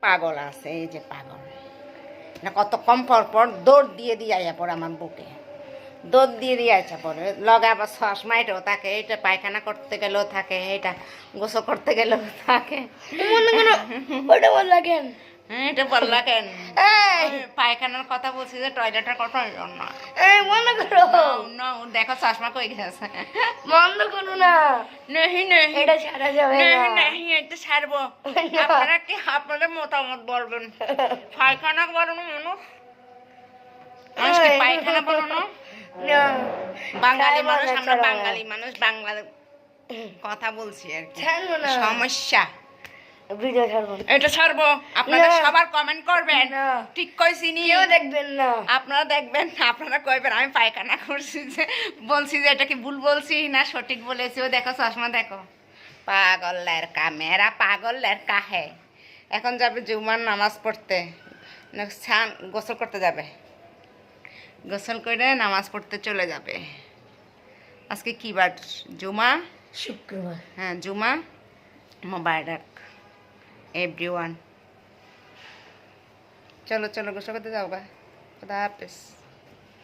পাগল আছে, এই যে পাগল না, কত কম পর পর দৌড় দিয়ে দিয়ে আইয়া পড়ে আমার বুকে, দৌড় দিয়ে দিয়ে আইসা পড়ে, লগে আবার চশমা এটাও থাকে, এটা পায়খানা করতে গেলেও থাকে, এটা গোসল করতে গেলেও থাকে। ওটা বললা কেন? এটা বললা কেন? পায়খানার কথা বলছি, যে টয়লেটের কথা না। বন্ধ করো না, দেখো চশমা কই গেছে। বন্ধ করো না, নেহি নেহি, এটা ছাড়া যাবে নেহি না। নেহি, এটা ছাড়বো। আপনারা কি আপনাদের মতামত বলবেন? পায়খানা বানানো মানুষ, মানুষ কি পায়খানা বানানো? না, বাঙালি ছাড়বো মানুষ, না, আমরা ছাড়বো না। বাঙালি মানুষ, বাংলা কথা বলছি আর কি। ছাড়বো না, সমস্যা ভিডিও ছাড়বো না। এটা ছাড়বো, আপনারা না। সবার কমেন্ট করবেন। না। ঠিক কইছি নি? কেউ দেখবেন না। আপনারা দেখবেন, আপনারা কইবেন আমি পায়খানা করছি, যে বলছি যে এটা কি ভুল বলছি না সঠিক বলেছি। ও দেখো চশমা দেখো, পাগলের কামেরা, পাগলের কাহে। এখন যাবে জুমার নামাজ পড়তে, গোসল করতে যাবে, গোসল করে নামাজ পড়তে চলে যাবে। আজকে কি বার? জুমা, শুক্রবার। হ্যাঁ জুমা। মোবারক এভরিওয়ান। চলো চলো গোসল করতে যাও গা। খুদা হাফেজ।